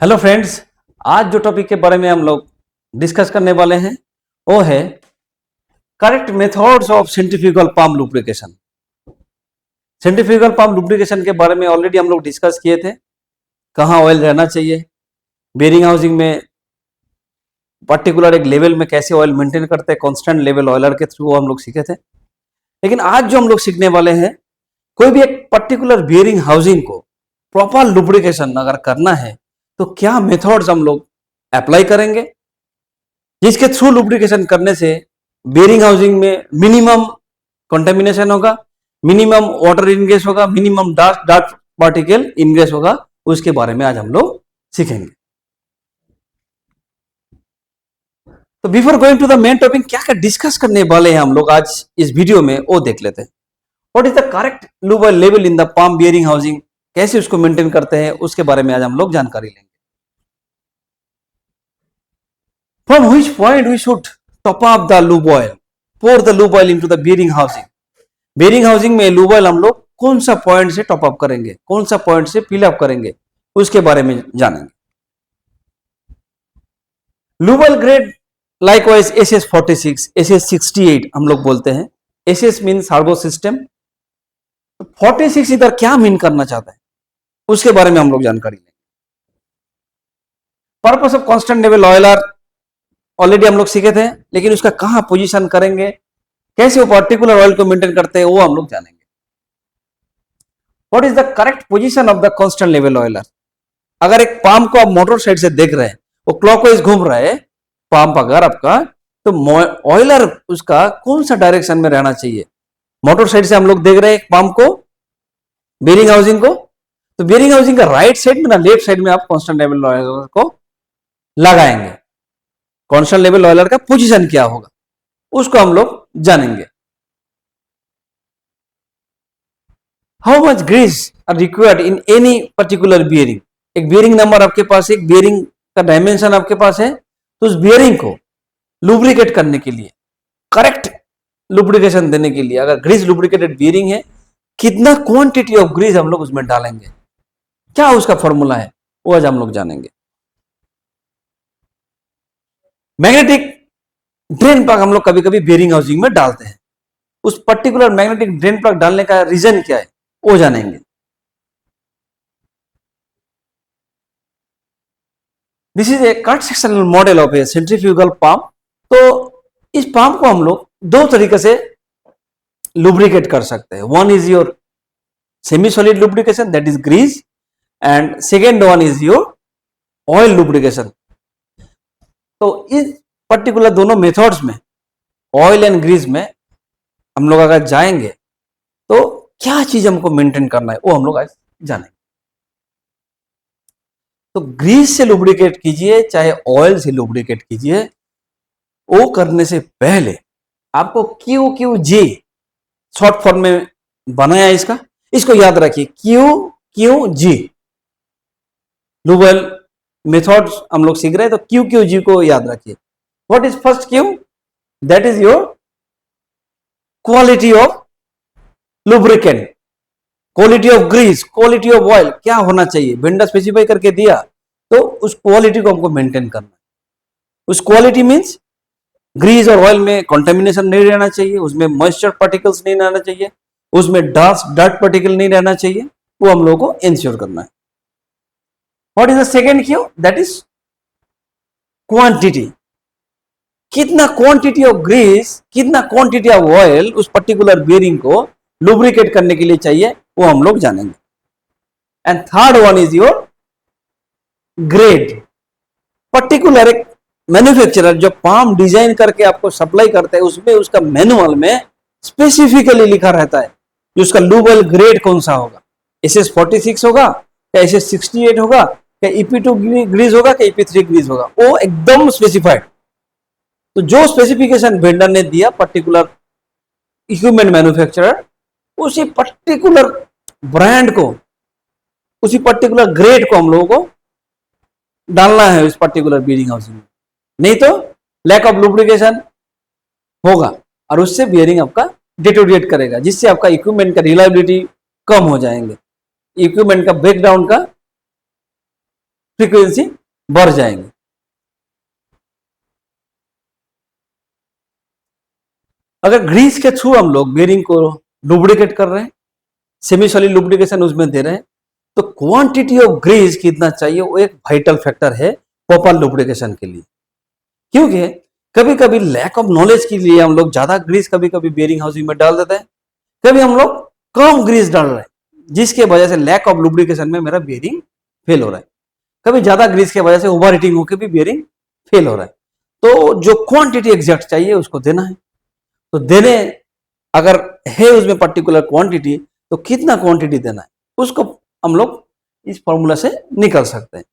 Hello friends, आज जो topic के बारे में हम लोग डिस्कस करने वाले हैं वो है correct methods of centrifugal pump lubrication. Centrifugal pump lubrication के बारे में ऑलरेडी हम लोग डिस्कस किए थे, कहाँ ऑयल रहना चाहिए, बेरिंग हाउसिंग में पर्टिकुलर एक लेवल में कैसे ऑयल मेंटेन करते हैं, कांस्टेंट लेवल ऑयलर के थ्रू हम लोग सीखे थे। लेकिन आज जो हम लोग सीखने वाले हैं, कोई भी एक पर्टिकुलर बेरिंग हाउसिंग को प्रॉपर लुब्रिकेशन अगर करना है तो क्या मेथड्स हम लोग अप्लाई करेंगे जिसके थ्रू लुब्रिकेशन करने से बेरिंग हाउसिंग में मिनिमम कंटेमिनेशन होगा, मिनिमम वाटर इनग्रेस होगा, मिनिमम डार्ट पार्टिकल इनग्रेस होगा। उसके बारे में आज हम लोग सीखेंगे। तो before going to the main topic, क्या क्या डिस्कस करने वाले हैं हम लोग आज इस वीडियो में, वो देख लेते हैं। What is the correct lube level in the pump bearing housing, कैसे उसको मेंटेन करते हैं, उसके बारे में आज हम लोग जानकारी लेंगे। From which point we should top up the lube oil, pour the lube oil into the bearing housing. Bearing housing में लूब ऑयल हम लोग कौन सा पॉइंट से टॉप अप करेंगे, कौन सा पॉइंट से फिल अप करेंगे, उसके बारे में जानेंगे। Lube oil grade likewise SS46, SS68 हम लोग बोलते हैं। SS mean servo system. 46 इधर क्या मीन करना चाहता है, उसके बारे में हम लोग जानकारी लेंगे। Purpose of constant level Euler already हम लोग सीखे थे, लेकिन उसका कहां पोजीशन करेंगे, कैसे वो पर्टिकुलर ऑयल को मेंटेन करते हैं, वो हम लोग जानेंगे। What is the correct position of the constant level Euler. अगर एक पंप को आप मोटर साइड से देख रहे हैं, वो क्लॉकवाइज घूम रहा है पंप अगर आपका, तो ऑयलर उसका कौन सा डायरेक्शन में रहना चाहिए। मोटर साइड से हम लोग देख रहे हैं पंप को, बेरिंग हाउसिंग को, तो बेरिंग हाउसिंग का राइट साइड में ना लेफ्ट साइड में आप कांस्टेंट लेवल ऑयलर को लगाएंगे। कांस्टेंट लेवल ऑयलर का पोजीशन क्या होगा, उसको हम लोग जानेंगे। How much grease are required in any particular bearing. एक बियरिंग नंबर आपके पास, एक बियरिंग का डायमेंशन आपके पास है, तो उस बियरिंग को लुब्रिकेट करने के लिए, करेक्ट लुब्रिकेशन देने के लिए, अगर ग्रीस लुब्रिकेटेड बियरिंग है, कितना क्वांटिटी ऑफ ग्रीस हम लोग उसमें डालेंगे, क्या उसका फॉर्मूला है, वो आज हम लोग जानेंगे। मैग्नेटिक ड्रेन प्लग हम लोग कभी कभी बेरिंग हाउसिंग में डालते हैं, उस पर्टिकुलर मैग्नेटिक ड्रेन प्लग डालने का रीजन क्या है, वो जानेंगे। This is a cut sectional model of A centrifugal pump. तो इस पंप को हम लोग दो तरीके से लुब्रिकेट कर सकते हैं। One is your semi solid lubrication, that is grease, and second one is your oil lubrication. तो इस पर्टिकुलर दोनों मेथड्स में, ऑयल एंड ग्रीस में हम लोग अगर जाएंगे तो क्या चीज हमको मेंटेन करना है, वो हम लोग आज जानेंगे। तो ग्रीस से लुब्रिकेट कीजिए चाहे ऑयल से लुब्रिकेट कीजिए, वो करने से पहले आपको QQG शॉर्ट फॉर्म में बनाया इसका, इसको याद रखिए। QQG लुब ऑयल मेथड्स हम लोग सीख रहे हैं, तो QQG को याद रखिए। What is first Q, that is your quality of lubricant, quality of grease, quality of oil, क्या होना चाहिए, वेंडर स्पेसिफाई करके दिया, तो उस क्वालिटी को हमको मेंटेन करना है। उस क्वालिटी मींस ग्रीस और ऑयल में कंटेमिनेशन नहीं रहना चाहिए, उसमें मॉइस्चर पार्टिकल्स नहीं रहना चाहिए, उसमें डर्ट पार्टिकल नहीं रहना चाहिए, वो हम लोगों को इंश्योर करना है। What is the second Q, that is quantity. कितना क्वांटिटी ऑफ ग्रीस, कितना क्वांटिटी ऑफ ऑयल उस पर्टिकुलर बेरिंग को लुब्रिकेट करने के लिए चाहिए, वो हम लोग जानेंगे। And third one is your grade. Particular एक मैन्युफैक्चरर जो पंप डिजाइन करके आपको सप्लाई करता है, उसमें उसका मैनुअल में स्पेसिफिकली लिखा रहता है कि उसका लुब ऑयल ग्रेड कौन सा होगा, SS46 होगा या SS68 होगा, क्या EP2 ग्रीस होगा, क्या EP3 ग्रीस होगा, वो एकदम स्पेसिफाइड। तो जो स्पेसिफिकेशन वेंडर ने दिया पर्टिकुलर इक्विपमेंट मैन्युफैक्चरर, उसी पर्टिकुलर ब्रांड को, उसी पर्टिकुलर ग्रेड को हम लोगों को डालना है इस पर्टिकुलर बियरिंग हाउसिंग में, नहीं तो लैक ऑफ लुब्रिकेशन होगा और उससे बियरिंग आपका डिटोरिएट करेगा, जिससे आपका इक्विपमेंट का रिलायबिलिटी कम हो जाएंगे, इक्विपमेंट का ब्रेकडाउन का फ्रीक्वेंसी बढ़ जाएंगे। अगर ग्रीस के थ्रू हम लोग बेरिंग को लुब्रिकेट कर रहे हैं, सेमी सॉलिड लुब्रिकेशन उसमें दे रहे हैं, तो क्वांटिटी ऑफ ग्रीस कितना चाहिए वो एक वाइटल फैक्टर है प्रॉपर लुब्रिकेशन के लिए। क्योंकि कभी कभी लैक ऑफ नॉलेज के लिए हम लोग ज्यादा ग्रीस कभी कभी बेरिंग हाउसिंग में डाल देते हैं, कभी हम लोग कम ग्रीस डाल रहे हैं, जिसके वजह से लैक ऑफ लुब्रिकेशन में मेरा बेरिंग फेल हो रहा है। कभी ज्यादा ग्रीस की वजह से ओवर हीटिंग होकर भी बेरिंग फेल हो रहा है। तो जो क्वांटिटी एग्जैक्ट चाहिए उसको देना है, तो देने अगर है उसमें पर्टिकुलर क्वांटिटी, तो कितना क्वांटिटी देना है उसको हम लोग इस फॉर्मूला से निकल सकते हैं।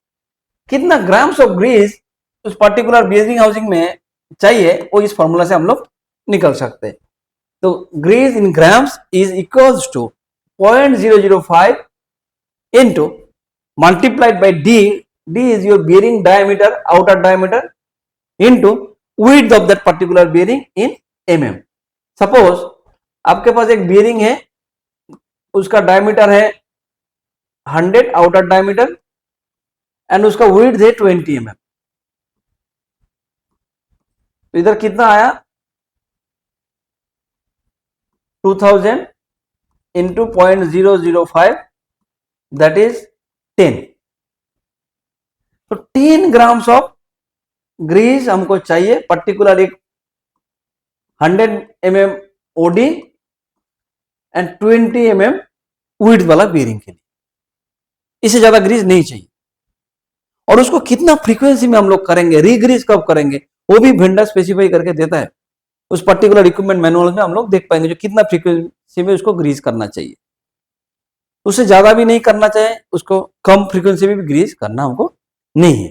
कितना ग्राम्स ऑफ ग्रीस उस पर्टिकुलर बेरिंग हाउसिंग में चाहिए वो इस फॉर्मूला से हम लोग निकल सकते हैं। तो grease in grams is equals to 0.005 into multiplied by d is your bearing diameter, outer diameter, into width of that particular bearing in mm. Suppose आपके पास एक bearing है, उसका डायमीटर है 100 आउटर डायमीटर एंड उसका width है 20 mm। तो इधर कितना आया 2000 into 0.005, that is 10। तो 10 ग्राम्स ऑफ ग्रीस हमको चाहिए पर्टिकुलर एक 100 mm OD and 20 mm width वाला बेरिंग के लिए। इससे ज्यादा ग्रीस नहीं चाहिए। और उसको कितना फ्रीक्वेंसी में हम लोग करेंगे, रीग्रीस कब करेंगे, वो भी वेंडर स्पेसिफाई करके देता है। उस पर्टिकुलर इक्विपमेंट मैनुअल में हम लोग देख पाएंगे जो कितना फ्रीक्वेंसी में उसको ग्रीस करना चाहिए। उससे ज्यादा भी नहीं करना चाहिए, उसको कम फ्रीक्वेंसी में भी ग्रीस करना हमको नहीं है।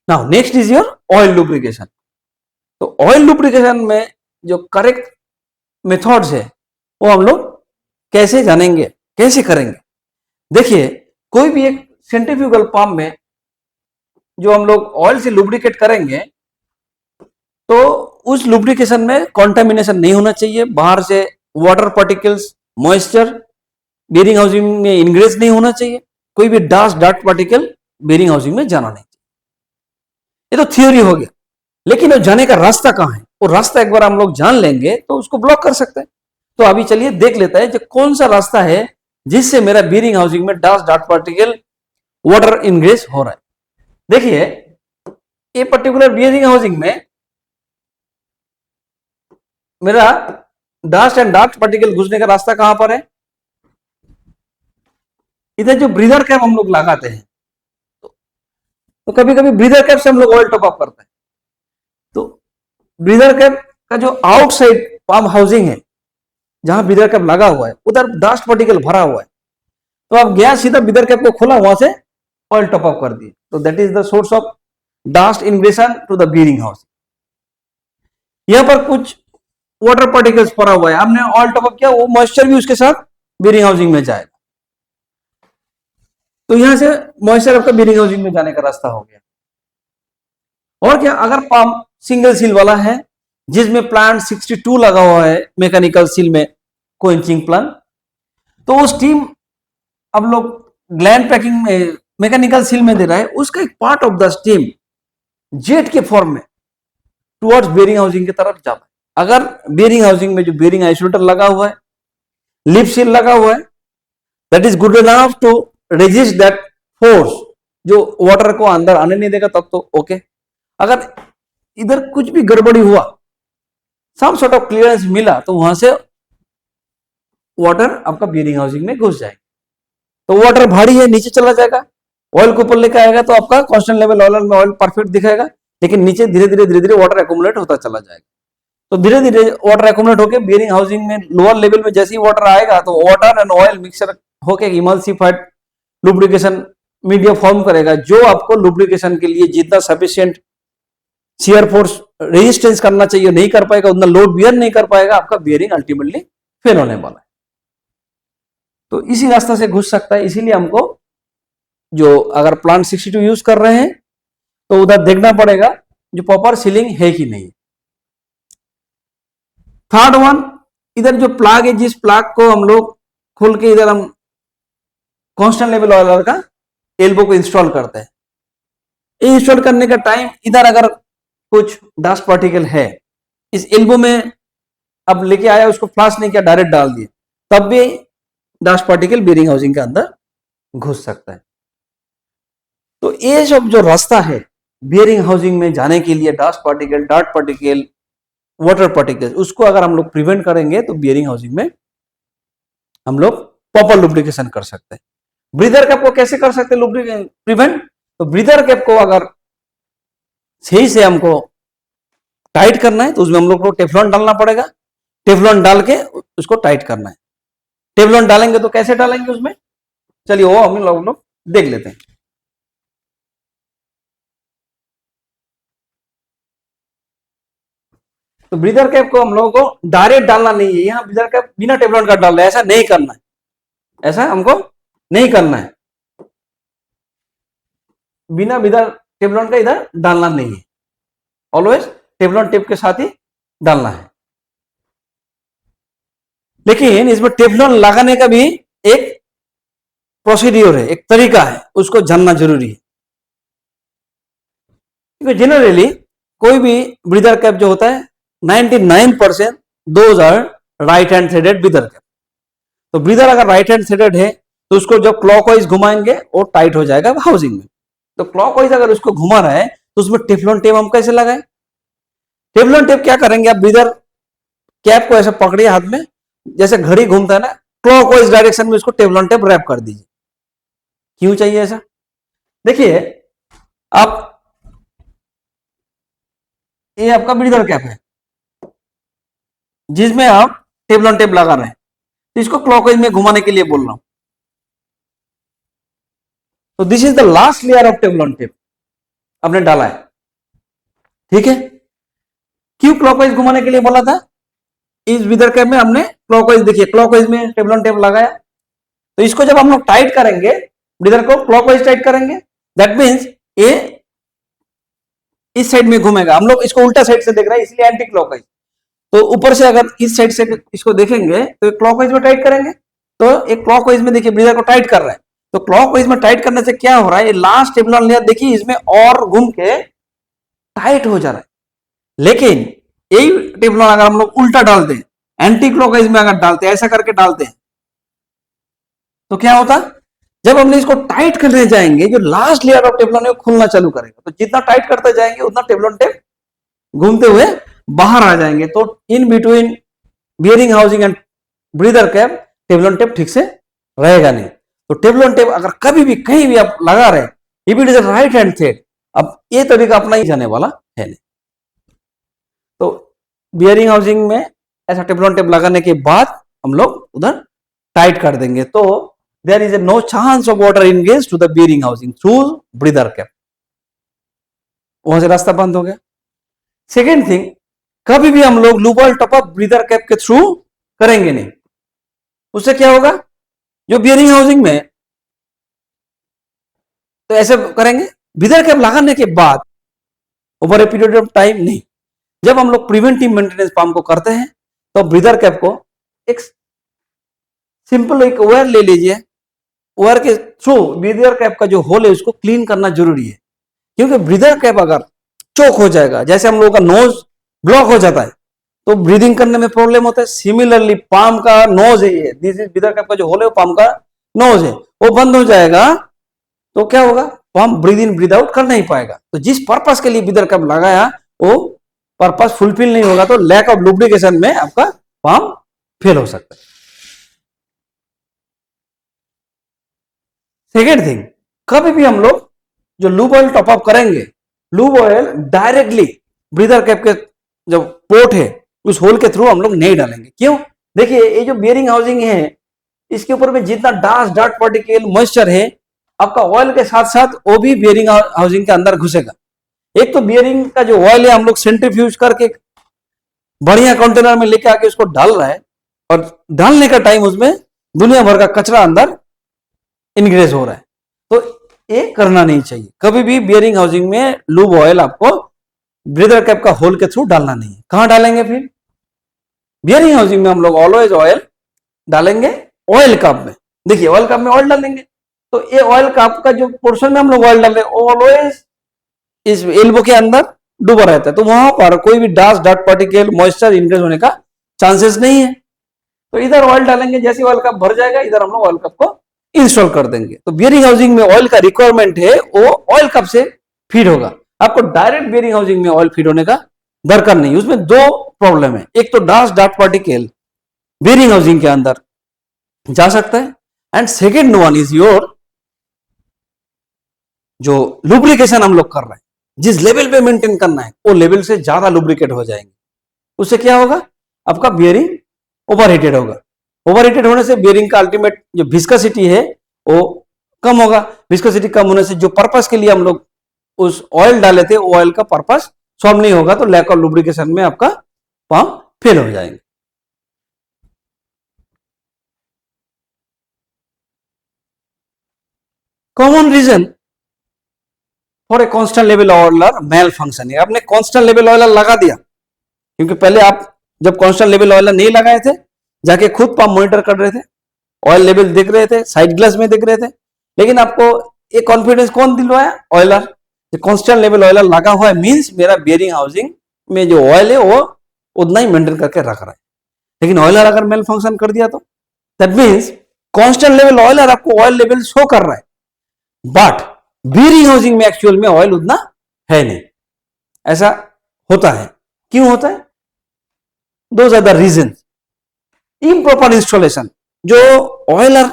Now next is your oil lubrication. तो ऑयल लुब्रिकेशन में जो करेक्ट मेथड्स है वो हम लोग कैसे जानेंगे, कैसे करेंगे। देखिए कोई भी एक सेंट्रीफ्यूगल पंप में जो हम लोग ऑयल से लुब्रिकेट करेंगे तो उस लुब्रिकेशन में कॉन्टामिनेशन नहीं होना चाहिए। बाहर से water particles, moisture bearing housing में इंग्रेस नहीं होना चाहिए। कोई भी डस्ट पार्टिकल बेरिंग हाउसिंग में जाना नहीं चाहिए। ये तो थ्योरी हो गया, लेकिन वो जाने का रास्ता कहाँ है, वो रास्ता एक बार हम लोग जान लेंगे तो उसको ब्लॉक कर सकते हैं। तो अभी चलिए देख लेते हैं कि कौन सा रास्ता है जिससे मेरा बेरिंग हाउसिंग में डस्ट पार्टिकल वाटर इंग्रेस हो रहा है। देखिए ये पर्टिकुलर बेरिंग हाउसिंग में मेरा डस्ट एंड डार्क पार्टिकल घुसने का रास्ता कहां पर है। इधर जो ब्रीदर कैप हम लोग लगाते हैं, तो कभी कभी ब्रीदर कैप से हम लोग ऑयल टॉप अप करते हैं। तो ब्रीदर कैप का जो आउटसाइड पंप हाउसिंग है, जहां ब्रीदर कैप लगा हुआ है, उधर डस्ट पार्टिकल भरा हुआ है। तो आप गया सीधा ब्रीदर कैप को खोला, वहां से ऑयल टॉप अप कर दिए। तो that is the source of dust ingression to the bearing house. यहां पर कुछ वाटर पार्टिकल्स पड़ा हुआ है, हमने ऑयल टॉप अप किया, वो मॉइस्चर भी उसके साथ बेरिंग हाउसिंग में जाएगा। तो यहां से मॉइस्चर आपका बेरिंग हाउसिंग में जाने का रास्ता हो गया। और क्या, अगर पंप सिंगल सील वाला है जिसमें प्लांट 62 लगा हुआ है मैकेनिकल सील में, कोइंचिंग प्लांट, तो वो स्टीम अब लोग ग्लैंड पैकिंग में मैकेनिकल सील में दे रहा है, उसका एक part of the steam jet के फॉर्म में टुवर्ड्स बेरिंग हाउसिंग की तरफ जाता है। अगर बेरिंग हाउसिंग में जो बेरिंग आइसोलेटर लगा हुआ है, लिप सील लगा हुआ है, that is good enough to resist that force जो वाटर को अंदर आने नहीं देगा, तब तो ओके। अगर इधर कुछ भी गड़बड़ी हुआ, सम सॉर्ट ऑफ क्लियरेंस मिला, तो वहां से वाटर आपका बेरिंग हाउसिंग में घुस जाएगा। तो वाटर भारी है, नीचे चला जाएगा, ऑयल को ऊपर लेकर आएगा, तो आपका कांस्टेंट लेवल ऑयल में ऑयल परफेक्ट दिखाएगा, लेकिन नीचे धीरे धीरे वाटर एक्यूमुलेट होता चला जाएगा। तो धीरे धीरे वाटर एक्यूमुलेट होकर बेरिंग हाउसिंग में लोअर लेवल में जैसे ही वाटर आएगा, तो वाटर एंड ऑयल मिक्सचर होकर इमल्सिफाइड लुब्रिकेशन मीडिया फॉर्म करेगा, जो आपको लुब्रिकेशन के लिए जितना सफिशिएंट शियर फोर्स रेजिस्टेंस करना चाहिए नहीं कर पाएगा, उतना लोड बियर नहीं कर पाएगा, आपका बेरिंग अल्टीमेटली फेल होने वाला है। तो इसी रास्ता से घुस सकता है। इसीलिए हमको जो अगर प्लांट 62 यूज कर रहे हैं तो उधर देखना पड़ेगा जो प्रॉपर सीलिंग है कि नहीं। थर्ड वन, इधर जो प्लाग है, जिस प्लाग को हम लोग खोल के इधर हम कांस्टेंट लेवल ऑयल का एल्बो को इंस्टॉल करते हैं, ये इंस्टॉल करने का टाइम, इधर अगर कुछ डस्ट पार्टिकल है, इस एल्बो में अब लेके आया, उसको फ्लश नहीं किया, डायरेक्ट डाल दिए, तब भी डस्ट पार्टिकल बियरिंग हाउसिंग के अंदर घुस सकता है। तो ये सब जो रास्ता है बियरिंग हाउसिंग में जाने के लिए, dust particle, dart particle, water particle, उसको अगर हम लोग प्रिवेंट करेंगे तो बियरिंग हाउसिंग में हम लोग प्रॉपर लुब्रिकेशन कर सकते हैं। ब्रीदर कैप को कैसे कर सकते हैं प्रिवेंट? तो ब्रीदर कैप को अगर सही से हमको टाइट करना है तो उसमें हम लोग को टेफ्लॉन डालना पड़ेगा। टेफ्लॉन डाल के उसको टाइट करना है। टेफ्लॉन डालेंगे तो कैसे डालेंगे उसमें, चलिए वो हम लोग देख लेते हैं। तो ब्रीदर कैप को हम लोगों को डायरेक्ट डालना नहीं है, यहाँ ब्रीदर कैप बिना टेफ्लॉन का डाल रहे हैं, ऐसा नहीं करना है, ऐसा हमको नहीं करना है, बिना ब्रीदर टेफ्लॉन का इधर डालना नहीं है, ऑलवेज टेफ्लॉन टेप के साथ ही डालना है। लेकिन इसमें टेफ्लॉन लगाने का भी एक प्रोसीड्यूर है, एक तरीका है, उसको जानना जरूरी है। क्योंकि जनरली कोई भी ब्रीदर कैप जो होता है 99% those are right hand threaded breather cap. तो ब्रीदर अगर राइट हैंड थ्रेडेड है तो उसको जब क्लॉकवाइज घुमाएंगे वो टाइट हो जाएगा हाउसिंग में। तो क्लॉकवाइज अगर उसको घुमा रहा है तो उसमें टेफ्लॉन टेप हम कैसे लगाएं? टेफ्लॉन टेप क्या करेंगे, आप ब्रीदर कैप को ऐसे पकड़िए हाथ में, जैसे घड़ी घूमता है ना, क्लॉकवाइज डायरेक्शन में उसको टेफ्लॉन टेप रैप कर दीजिए। क्यों चाहिए ऐसा? देखिए आप, ये आपका ब्रीदर कैप है जिसमें आप टेफ्लॉन टेप लगा रहे हैं, तो इसको क्लॉकवाइज में घुमाने के लिए बोल रहा हूं। तो this is the last layer of Teflon tape आपने डाला है, ठीक है। क्यों क्लॉकवाइज घुमाने के लिए बोला था? इस ब्रीदर कैप में हमने क्लॉकवाइज, देखिए क्लॉकवाइज में टेफ्लॉन टेप लगाया, तो इसको जब हम लोग टाइट करेंगे, ब्रीदर को क्लॉकवाइज टाइट करेंगे, दैट मीन्स ये इस साइड में घूमेगा। हम लोग इसको उल्टा साइड से देख रहे हैं इसलिए एंटी क्लॉकवाइज। तो ऊपर से अगर इस साइड से इसको देखेंगे तो क्लॉकवाइज में टाइट करेंगे, तो एक क्लॉकवाइज में देखिए ब्रीदर को टाइट कर रहा है। तो क्लॉकवाइज में टाइट करने से क्या हो रहा है, ये लास्ट टेफ्लॉन लेयर देखिए इसमें और घूम के टाइट हो जा रहा है। लेकिन यही टेफ्लॉन अगर हम लोग उल्टा डालते हैं, एंटी क्लॉकवाइज में अगर डालते हैं, ऐसा करके डालते हैं, तो क्या होता, जब हमने इसको टाइट करने जाएंगे जो लास्ट लेयर ऑफ टेफ्लॉन है वो खुलना चालू करेगा। तो जितना टाइट करते जाएंगे उतना टेफ्लॉन टेप घूमते हुए बाहर आ जाएंगे। तो in between bearing housing and breather cap Teflon tape ठीक से रहेगा नहीं। तो टेफ्लॉन टेप अगर कभी भी कहीं भी आप लगा रहे, if it is right hand thread, अब ये तरीका अपना ही जाने वाला है नहीं। तो बियरिंग हाउसिंग में ऐसा टेफ्लॉन टेप लगाने के बाद हम लोग उधर टाइट कर देंगे, तो there is a no chance of water ingress to the bearing housing through breather cap, वहां से रास्ता बंद हो गया। सेकेंड थिंग, कभी भी हम लोग लूबल टॉप अप ब्रीदर कैप के थ्रू करेंगे नहीं। उससे क्या होगा, जो बियरिंग हाउसिंग में तो ऐसे करेंगे, ब्रीदर कैप लगाने के बाद over a period of time नहीं। जब हम लोग प्रिवेंटिव मेंटेनेंस पंप को करते हैं तो ब्रीदर कैप को एक सिंपल एक वायर ले लीजिए, वायर के थ्रू ब्रीदर कैप का जो होल है उसको क्लीन करना जरूरी है। क्योंकि ब्रीदर कैप अगर चोक हो जाएगा, जैसे हम लोगों का नोज ब्लॉक हो जाता है तो ब्रीदिंग करने में प्रॉब्लम होता है। सिमिलरली पाम का नोज है ये, दिस इज ब्रीदर कैप का जो होल है वो पाम का नोज है, वो बंद हो जाएगा तो क्या होगा, palm breathe in breathe out कर नहीं पाएगा। तो जिस पर्पस के लिए ब्रीदर कैप लगाया वो पर्पस फुलफिल नहीं होगा, तो लैक ऑफ लुब्रिकेशन में आपका पाम फेल हो सकता है। सेकेंड थिंग, कभी भी हम लोग जो लूब ऑयल टॉप अप करेंगे, lube oil directly breather cap के जो पोर्ट है उस होल के थ्रू हम लोग नहीं डालेंगे। क्यों? देखिए ये जो बियरिंग हाउसिंग है इसके ऊपर में जितना डास्ट, डार्ट पार्टिकल, मॉइस्चर है, आपका ऑयल के साथ साथ वो भी बियरिंग हाउसिंग के अंदर घुसेगा। एक तो बियरिंग का जो ऑयल है हम लोग सेंट्रीफ्यूज करके बढ़िया कंटेनर में लेके आके उसको डाल रहा है, और डालने का टाइम उसमें दुनिया भर का कचरा अंदर इनग्रेस हो रहा है। तो ये करना नहीं चाहिए। कभी भी बियरिंग हाउसिंग में लूब ऑयल आपको ब्रीदर कैप का होल के थ्रू डालना नहीं है। कहां डालेंगे फिर? बियरिंग हाउसिंग में हम लोग ऑलवेज ऑयल डालेंगे ऑयल कप में। देखिए ऑयल कप में ऑयल डालेंगे तो ये ऑयल कप का जो पोर्शन में हम लोग ऑयल डाल रहे हैं ऑलवेज इस एल्बो के अंदर डूबा रहता है, तो वहां पर कोई भी dust, dirt particle, moisture increase होने का चांसेस नहीं है। तो इधर ऑयल डालेंगे, जैसे ऑयल कप भर जाएगा इधर हम लोग ऑयल कप को इंस्टॉल कर देंगे। तो बियरिंग हाउसिंग में ऑयल का रिक्वायरमेंट है वो ऑयल कप से फीड होगा। आपको डायरेक्ट बियरिंग हाउसिंग में ऑयल फीड होने का दरकार नहीं। उसमें दो प्रॉब्लम है, एक तो dust, dirt particle bearing housing के अंदर जा सकता है, and second one is your जो लुब्रिकेशन हम लोग कर रहे हैं, जिस लेवल पे मेंटेन करना है वो लेवल से ज्यादा लुब्रिकेट हो जाएंगे। उससे क्या होगा, आपका बियरिंग ओवरहीटेड होगा। ओवरहीटेड होने से बियरिंग का अल्टीमेट जो विस्कोसिटी है वो कम होगा। विस्कोसिटी कम होने से जो पर्पस के लिए हम लोग उस ऑयल डाले थे वो ऑयल का पर्पस सॉल्व नहीं होगा, तो लैक ऑफ लुब्रिकेशन में आपका पंप फेल हो जाएंगे। Common reason for a constant level oiler malfunction है। आपने कांस्टेंट लेवल ऑयलर लगा दिया, क्योंकि पहले आप जब कांस्टेंट लेवल ऑयलर नहीं लगाए थे, जाके खुद पंप मॉनिटर कर रहे थे, ऑयल लेवल देख रहे थे, साइड ग्लास में देख रहे थे, लेकिन आपको ये कॉन्फिडेंस कौन दिलवाया? ऑयलर। कांस्टेंट लेवल ऑयलर लगा हुआ है मींस मेरा बियरिंग हाउसिंग में जो ऑयल है वो उतना ही मेंटेन करके रख रहा है। लेकिन ऑयलर अगर मेल फंक्शन कर दिया तो that means constant level oiler आपको ऑयल लेवल शो कर रहा है, बट बियरिंग हाउसिंग में एक्चुअल में ऑयल उतना है नहीं। ऐसा होता है, क्यों होता है? Those are the reason. Improper installation, जो ऑयलर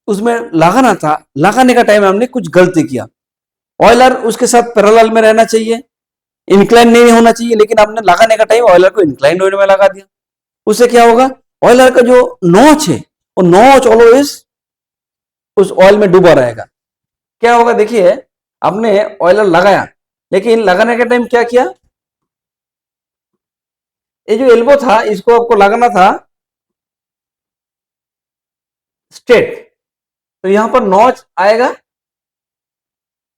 उसमें लगाना था, लगाने का टाइम हमने कुछ गलती किया। ऑयलर उसके साथ पैरेलल में रहना चाहिए, इंक्लाइन नहीं होना चाहिए, लेकिन आपने लगाने का टाइम ऑयलर को इंक्लाइन होने में लगा दिया। उससे क्या होगा, ऑयलर का जो नोच है वो नोच ऑलवेज उस ऑयल में डूबा रहेगा। क्या होगा, देखिए आपने ऑयलर लगाया, लेकिन लगाने के टाइम क्या किया, ये जो एल्बो था इसको आपको लगाना था स्ट्रेट, तो यहां पर नॉच आएगा,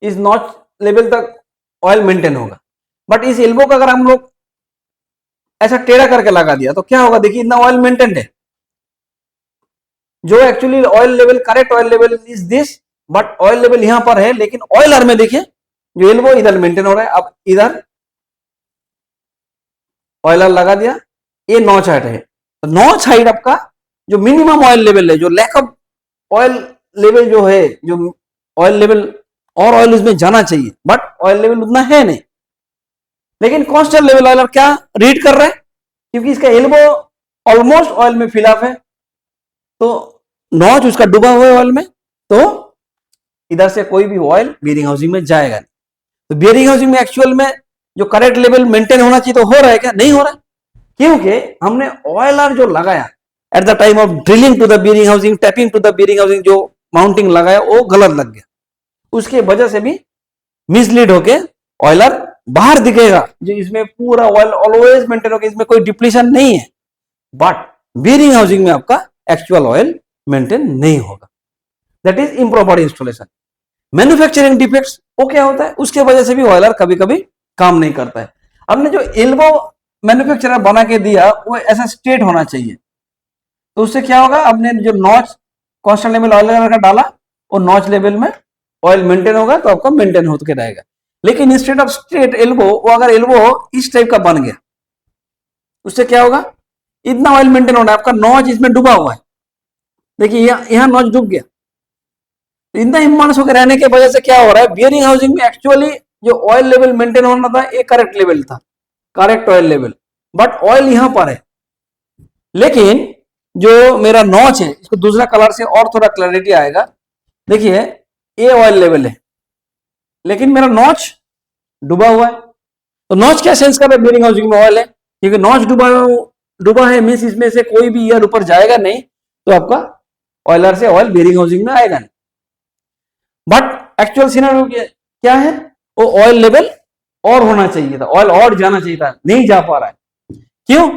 इस नॉच लेवल तक ऑयल मेंटेन होगा। बट इस एल्बो का अगर हम लोग ऐसा टेढ़ा करके लगा दिया तो क्या होगा, देखिए इतना ऑयल मेंटेन है। जो actually oil level, correct oil level is this, but oil level यहां पर है, लेकिन ऑयलर में देखिए जो एल्बो इधर मेंटेन हो रहा है। अब इधर ऑयलर लगा दिया, ये नॉच हाइट है, तो नॉच हाइट आपका जो मिनिमम ऑयल लेवल है, जो लैक ऑफ ऑयल लेवल जो है, जो ऑयल लेवल और ऑयल उसमें जाना चाहिए, बट ऑयल लेवल उतना है नहीं। लेकिन कांस्टेंट लेवल ऑयलर क्या रीड कर रहा है, क्योंकि इसका एल्बो ऑलमोस्ट ऑयल में फिल अप है, तो नॉच उसका डूबा हुआ है ऑयल में, तो इधर से कोई भी ऑयल बियरिंग हाउसिंग में जाएगा नहीं। तो बियरिंग हाउसिंग में एक्चुअल में जो करेक्ट लेवल मेंटेन होना चाहिए तो हो रहा है क्या? नहीं हो रहा है, क्योंकि हमने ऑयलर जो लगाया at the time of drilling to the bearing housing, tapping to the bearing housing, जो माउंटिंग लगाया वो गलत लग गया। उसके वजह से भी मिसलीड होके ऑयलर बाहर दिखेगा, जो इसमें पूरा ऑयल ऑलवेज मेंटेन होगा, इसमें कोई डिप्लीशन नहीं है, बट बियरिंग हाउसिंग में आपका एक्चुअल ऑयल मेंटेन नहीं होगा। That is improper installation. Manufacturing defects वो क्या होता है, उसके वजह से भी ऑयलर कभी कभी काम नहीं करता है। हमने जो एल्बो मैन्युफैक्चरर बना के दिया वो ऐसा स्ट्रेट होना चाहिए, तो उससे क्या होगा, आपने जो नॉच कांस्टेंट लेवल ऑयल का डाला वो नॉच लेवल में ऑयल मेंटेन होगा, तो आपका मेंटेन होकर रहेगा। लेकिन इंस्टेड ऑफ स्ट्रेट एल्बो, वो अगर एल्बो इस टाइप का बन गया, उससे क्या होगा, इतना ऑयल मेंटेन होना है, आपका नॉच इसमें डूबा हुआ है, देखिए यहाँ नॉच डूब गया। इतना इम्बाउंस होकर रहने की वजह से क्या हो रहा है, बियरिंग हाउसिंग में एक्चुअली जो ऑयल लेवल मेंटेन होना था ये करेक्ट लेवल था, correct oil level, but oil यहां पर है, लेकिन जो मेरा नॉच है, इसको दूसरा कलर से और थोड़ा क्लैरिटी आएगा। देखिए ये ऑयल लेवल है, लेकिन मेरा नॉच डूबा हुआ है। तो नॉच क्या सेंस कर रहा है, बियरिंग हाउसिंग में ऑयल है, क्योंकि नॉच डूबा है मींस इसमें से कोई भी एयर ऊपर जाएगा नहीं, तो आपका ऑयलर से ऑयल बियरिंग हाउसिंग में आएगा नहीं। बट एक्चुअल सिनेरियो क्या है, वो ऑयल लेवल और होना चाहिए था, ऑयल और जाना चाहिए था, नहीं जा पा रहा है। क्यों?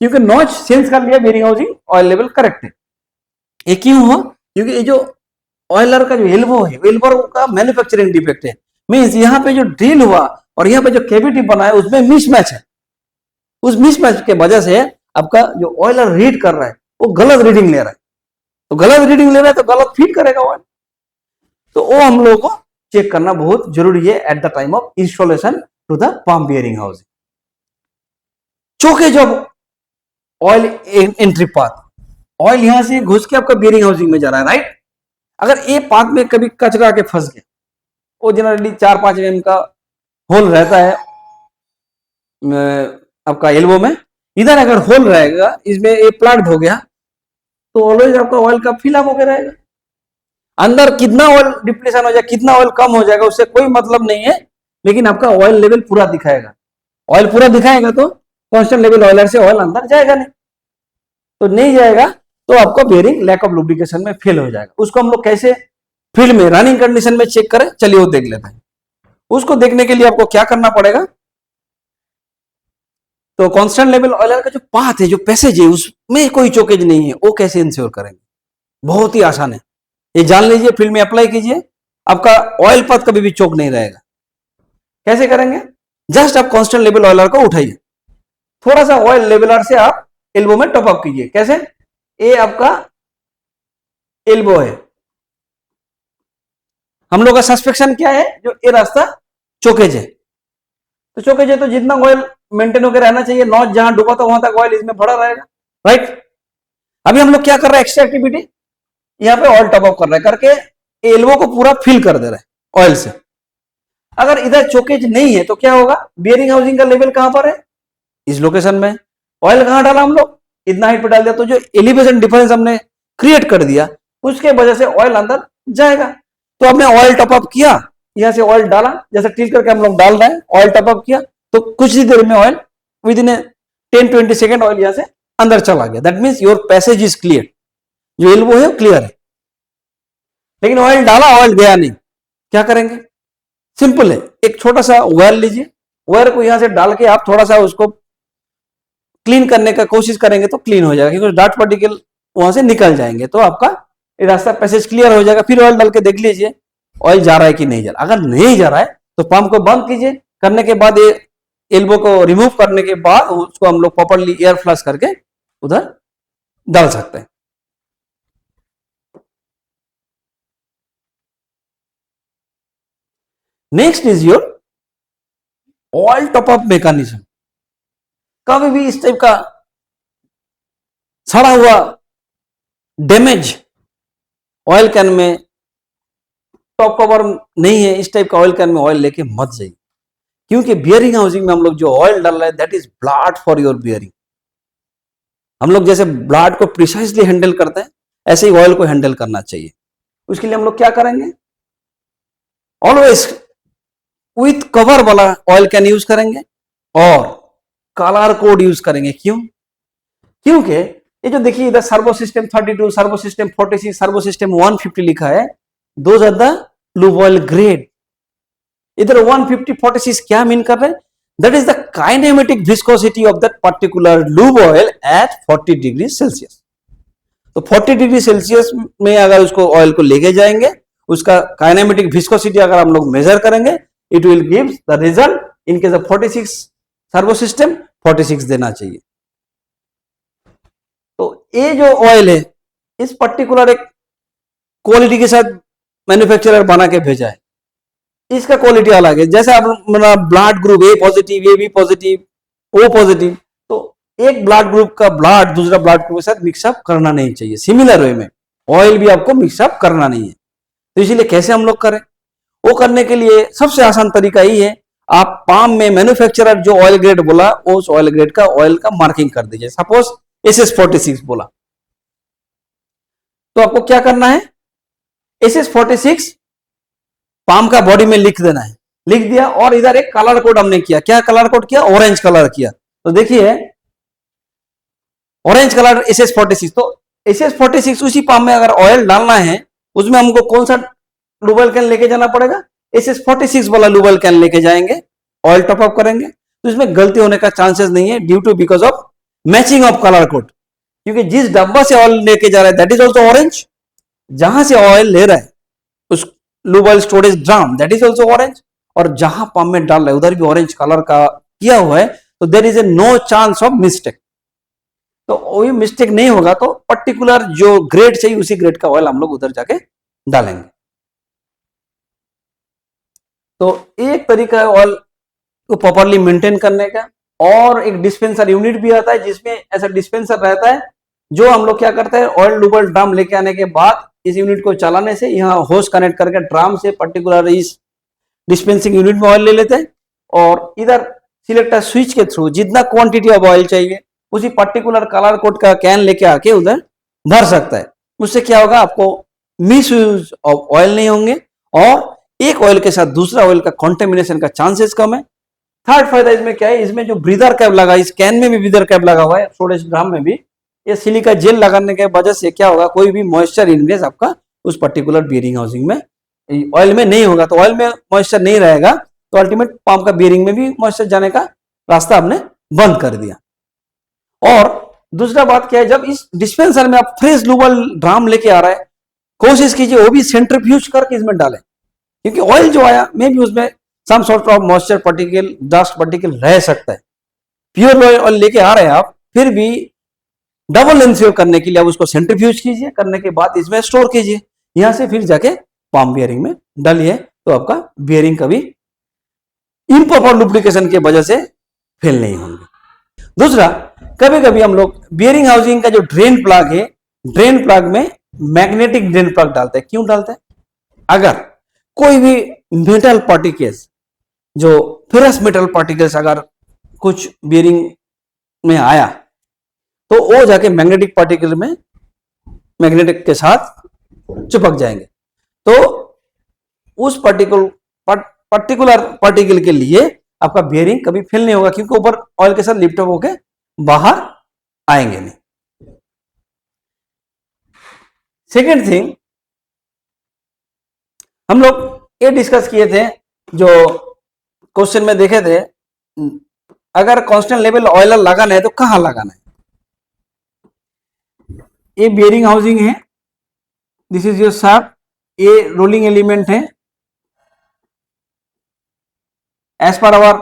क्योंकि नॉच सेंस कर लिया bearing housing oil level correct है। ये क्यों हुआ? क्योंकि ये जो ऑयलर का जो एल्बो है, एल्बो का मैन्युफैक्चरिंग डिफेक्ट है, मींस यहाँ पे जो ड्रिल हुआ और यहाँ पे जो कैविटी बना है उसमें मिसमैच है। उस मिसमैच के वजह से आपका जो ऑयलर रीड कर रहा है वो गलत रीडिंग ले रहा है, तो गलत रीडिंग ले रहा है तो गलत फीड करेगा ऑयल। तो वो हम लोगों को चेक करना बहुत जरूरी है at the time of installation to the pump bearing housing. Chokage of oil entry path, oil यहां से घुस के आपका बियरिंग हाउसिंग में जा रहा है, राइट। अगर ये पाथ में कभी कचरा के फंस गया, वो जनरली 4-5 mm का होल रहता है आपका एल्बो में, इधर अगर होल रहेगा, इसमें ये प्लग हो गया, तो ऑलवेज आपका ऑयल का फिलअप होकर रहेगा। अंदर कितना ऑयल डिप्लीशन हो जाए, कितना ऑयल कम हो जाएगा, उससे कोई मतलब नहीं है, लेकिन आपका ऑयल लेवल पूरा दिखाएगा। ऑयल पूरा दिखाएगा तो कांस्टेंट लेवल ऑयलर से ऑयल अंदर जाएगा नहीं, तो नहीं जाएगा तो आपका बेयरिंग लैक ऑफ लुब्रिकेशन में फेल हो जाएगा। उसको हम लोग कैसे फील्ड में रनिंग कंडीशन में चेक करें, चलिए वो देख लेते हैं। उसको देखने के लिए आपको क्या करना पड़ेगा, तो कांस्टेंट लेवल ऑयलर का जो पाथ है, जो पैसेज है, उसमें कोई चोकेज नहीं है, वो कैसे इंश्योर करेंगे? बहुत ही आसान है, ये जान लीजिए, फील्ड में अप्लाई कीजिए, आपका ऑयल पाथ कभी भी चोक नहीं रहेगा। कैसे करेंगे? जस्ट आप कांस्टेंट लेवल ऑयलर को उठाइए, थोड़ा सा ऑयल लेवलर से आप एल्बो में टॉप अप कीजिए। कैसे? ये आपका एल्बो है, हम लोग का सस्पेक्शन क्या है, जो ये रास्ता चोकेज है, तो चोकेज है तो जितना ऑयल मेंटेन होकर रहना चाहिए, नॉच जहां डूबा था वहां तक ऑयल इसमें भरा रहेगा, राइट। अभी हम लोग क्या कर रहे हैं, एक्स्ट्रा एक्टिविटी, यहाँ पे ऑयल टॉप अप कर रहे हैं, करके एल्बो को पूरा फिल कर दे रहे हैं ऑयल से। अगर इधर चोकेज नहीं है तो क्या होगा, बियरिंग हाउसिंग का लेवल कहां पर है, इस लोकेशन में। ऑयल कहां डाला हम लोग, इतना हाइट पर डाल दिया, तो जो एलिवेशन डिफरेंस हमने क्रिएट कर दिया, उसके वजह से ऑयल अंदर जाएगा। तो आपने ऑयल टॉप अप किया, यहां से ऑयल डाला, जैसे टिल करके हम लोग डाल रहे हैं, ऑयल टॉप अप किया, तो कुछ ही देर में oil with in 10-20 second oil यहां से अंदर चला गया। That means your passage is clear, जो एल्बो है क्लियर है। लेकिन ऑयल डाला, ऑयल गया नहीं, क्या करेंगे? सिंपल है, एक छोटा सा वायर लीजिए, वायर को यहां से डाल के आप थोड़ा सा उसको क्लीन करने का कोशिश करेंगे तो क्लीन हो जाएगा, क्योंकि डार्ट पार्टिकल वहां से निकल जाएंगे, तो आपका रास्ता पैसेज क्लियर हो जाएगा। फिर ऑयल डाल के देख लीजिए ऑयल जा रहा है कि नहीं जा रहा। अगर नहीं जा रहा है तो पंप को बंद कीजिए, करने के बाद ये एल्बो को रिमूव करने के बाद उसको हम लोग प्रॉपर्ली एयर फ्लश करके उधर डाल सकते हैं। Next is your oil top up mechanism. कभी भी इस टाइप का सड़ा हुआ डैमेज ऑयल कैन में टॉप कवर नहीं है, इस टाइप का ऑयल कैन में ऑयल लेके मत जाइए, क्योंकि बियरिंग हाउसिंग में हम लोग जो ऑयल डाल रहे हैं that is blood for your bearing. हम लोग जैसे ब्लड को प्रिसाइसली हैंडल करते हैं, ऐसे ही ऑयल को हैंडल करना चाहिए। उसके लिए हम लोग क्या करेंगे, ऑलवेज विथ कवर वाला ऑयल कैन यूज करेंगे और कलर कोड यूज करेंगे। क्यों? क्योंकि ये जो देखिए इधर servo system 32, servo system 46, servo system 150 लिखा है, those are the lube oil grade. इधर 150 46 क्या मीन कर रहे हैं, that is the kinematic viscosity of that particular lube oil at 40 degree Celsius. तो 40 डिग्री सेल्सियस में अगर उसको ऑयल को लेके जाएंगे, उसका काइनेमेटिक विस्कोसिटी अगर हम लोग मेजर करेंगे, it will give the result in case of 46 servo system 46 देना चाहिए। तो ये जो ऑयल है इस पर्टिकुलर एक क्वालिटी के साथ मैन्युफैक्चरर बना के भेजा है, इसका क्वालिटी अलग है। जैसे आप blood group A positive, A B positive, O positive, तो एक ब्लड ग्रुप का ब्लड दूसरा ब्लड ग्रुप के साथ मिक्सअप करना नहीं चाहिए। सिमिलर वे में ऑयल भी आपको मिक्सअप करना नहीं है। तो इसीलिए कैसे हम लोग करें, वो करने के लिए सबसे आसान तरीका ही है, आप पाम में मैन्युफैक्चरर जो ऑयल ग्रेड बोला उस ऑयल ग्रेड का ऑयल का मार्किंग कर दीजिए। सपोज SS46 बोला, तो आपको क्या करना है, SS46 पाम का बॉडी में लिख देना है। लिख दिया और इधर एक कलर कोड हमने किया। क्या कलर कोड किया? ऑरेंज कलर किया। तो देखिए ऑरेंज कलर SS46, तो SS46 उसी पाम में अगर ऑयल डालना है, उसमें हमको कौन सा लूबल कैन लेके जाना पड़ेगा, SS46 वाला लूबल कैन लेके जाएंगे, ऑयल टॉप अप करेंगे। तो इसमें गलती होने का चांसेस नहीं है, due to because of matching of colour code. क्योंकि जिस डब्बा से ऑयल लेके जा रहा है दैट इज ऑल्सो ऑरेंज, जहां से ऑयल ले रहा है उस lube oil storage drum that is also orange, और जहां पंप में डाल रहा है उधर भी ऑरेंज कलर का किया हुआ है, तो there is a no chance of mistake. तो वही मिस्टेक नहीं होगा, तो पर्टिकुलर जो ग्रेड चाहिए उसी ग्रेड का ऑयल हम लोग उधर जाके डालेंगे। तो एक तरीका है ऑयल को प्रॉपरली मेंटेन करने का। और एक डिस्पेंसर यूनिट भी आता है जिसमें ऐसा डिस्पेंसर रहता है जो हम लोग क्या करते हैं, ऑयल लुब्रिकेट ड्रम लेके आने के बाद इस यूनिट को चलाने से यहाँ होस कनेक्ट करके ड्रम से पर्टिकुलर इस डिस्पेंसिंग यूनिट में ऑयल ले लेते हैं और इधर सिलेक्टर स्विच के थ्रू जितना क्वांटिटी ऑफ ऑयल चाहिए उसी पर्टिकुलर कलर कोड का कैन लेके आके उधर भर सकता है। उससे क्या होगा, आपको मिस यूज ऑफ ऑयल नहीं होंगे और एक ऑयल के साथ दूसरा ऑयल का कॉन्टेमिनेशन का चांसेस कम है। थर्ड फायदा इसमें क्या है, इसमें जो ब्रीदर कैप लगा, इस कैन में भी ब्रीदर कैप लगा हुआ है, स्टोरेज ड्रम में भी, ये सिलिका जेल लगाने के वजह से क्या होगा, कोई भी मॉइस्चर इनग्रेस आपका उस पर्टिकुलर बियरिंग हाउसिंग में ऑयल में नहीं होगा। तो ऑयल में मॉइस्चर नहीं रहेगा तो अल्टीमेट पंप का बियरिंग में भी मॉइस्चर जाने का रास्ता आपने बंद कर दिया। और दूसरा बात क्या है, जब इस डिस्पेंसर में आप फ्रेश लुबल ड्राम लेके आ रहा है, कोशिश कीजिए वो भी सेंट्रीफ्यूज करके इसमें डालें, क्योंकि ऑयल जो आया मे भी उसमें some sort of moisture particle, dust particle रह सकता है। प्योर ऑयल लेके आ रहे हैं आप, फिर भी डबल इंश्योर करने के लिए आप उसको सेंट्रीफ्यूज कीजिए, करने के बाद इसमें स्टोर कीजिए, यहां से फिर जाके पंप बियरिंग में डालिए, तो आपका बियरिंग कभी इम्प्रॉपर लुब्रिकेशन की वजह से फेल नहीं होंगे। दूसरा, कभी कभी हम लोग बियरिंग हाउसिंग का जो ड्रेन प्लग है, ड्रेन प्लग में मैग्नेटिक ड्रेन प्लग डालते हैं। क्यों डालते हैं? अगर कोई भी मेटल पार्टिकल्स, जो फेरस मेटल पार्टिकल्स अगर कुछ बियरिंग में आया तो वो जाके मैग्नेटिक पार्टिकल में, मैग्नेटिक के साथ चिपक जाएंगे। तो उस पर्टिकुलर पार्टिकल के लिए आपका बियरिंग कभी फेल नहीं होगा, क्योंकि ऊपर ऑयल के साथ लिफ्ट अप होके बाहर आएंगे नहीं। सेकेंड थिंग, हम लोग ये डिस्कस किए थे, जो क्वेश्चन में देखे थे, अगर कांस्टेंट लेवल ऑयलर लगाना है तो कहां लगाना है। ये बियरिंग हाउसिंग है, दिस इज योर शाफ्ट, ये रोलिंग एलिमेंट है। As per our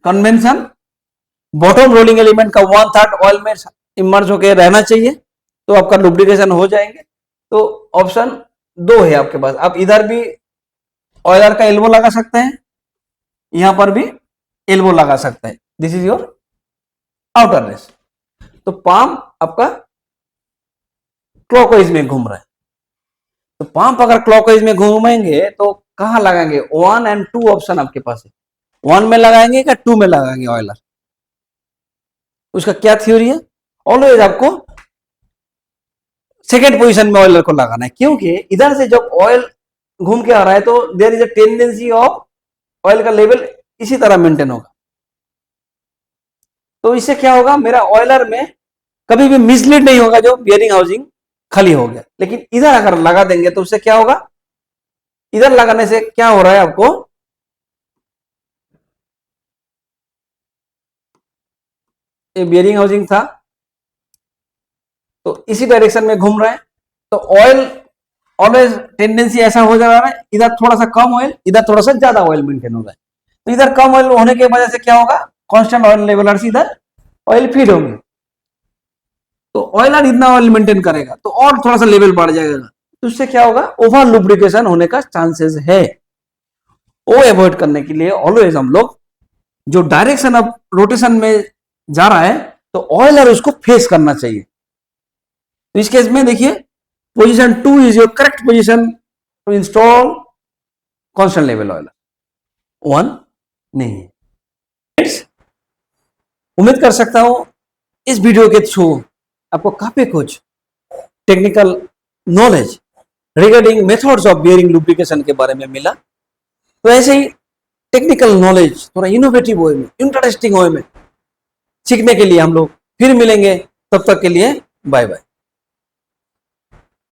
convention bottom rolling element का 1/3 ऑयल में इमर्ज होकर रहना चाहिए, तो आपका लुब्रिकेशन हो जाएंगे। तो ऑप्शन 2 है आपके पास, आप इधर भी ऑयलर का एल्बो लगा सकते हैं, यहां पर भी एल्बो लगा सकते हैं। This is your outer race. तो पंप आपका क्लॉकवाइज में घूम रहा है, तो पंप अगर क्लॉकवाइज में घूमेंगे तो कहां लगाएंगे? 1 और 2 ऑप्शन आपके पास है, 1 में लगाएंगे क्या 2 में लगाएंगे ऑयलर? उसका क्या थ्योरी है? ऑलवेज आपको सेकेंड पोजीशन में ऑयलर को लगाना है, क्योंकि इधर से जब ऑयल घूम के आ रहा है तो there is a tendency of oil का लेवल इसी तरह मेंटेन होगा। तो इससे क्या होगा, मेरा ऑयलर में कभी भी मिसलीड नहीं होगा जो बियरिंग हाउसिंग खाली हो गया। लेकिन इधर अगर लगा देंगे तो उससे क्या होगा, इधर लगाने से क्या हो रहा है, आपको ये बियरिंग हाउसिंग था तो इसी डायरेक्शन में घूम रहा है, तो ऑयल ऑलवेज टेंडेंसी ऐसा हो जा रहा है, इधर थोड़ा सा कम ऑयल, इधर थोड़ा सा ज्यादा ऑयल मेंटेन हो रहा है। तो इधर कम ऑयल होने की वजह से क्या होगा, कांस्टेंट ऑयल लेवलर से इधर ऑयल फीड होंगे, तो ऑयलर इतना ऑयल मेंटेन करेगा तो और थोड़ा सा लेवल बढ़ जाएगा, तो उससे क्या होगा, ओवर लुब्रिकेशन होने का चांसेस है। वो अवॉइड करने के लिए ऑलवेज हम लोग जो डायरेक्शन ऑफ रोटेशन में जा रहा है तो ऑयलर उसको फेस करना चाहिए। तो इस केस में देखिए, position 2 is your correct position to install constant level oiler, 1 नहीं है। उम्मीद कर सकता हूं इस वीडियो के थ्रू आपको काफी कुछ technical knowledge regarding methods of bearing lubrication के बारे में मिला। तो ऐसे ही टेक्निकल नॉलेज थोड़ा इनोवेटिव वे में, इंटरेस्टिंग वे में सीखने के लिए हम लोग फिर मिलेंगे। तब तक के लिए बाय बाय।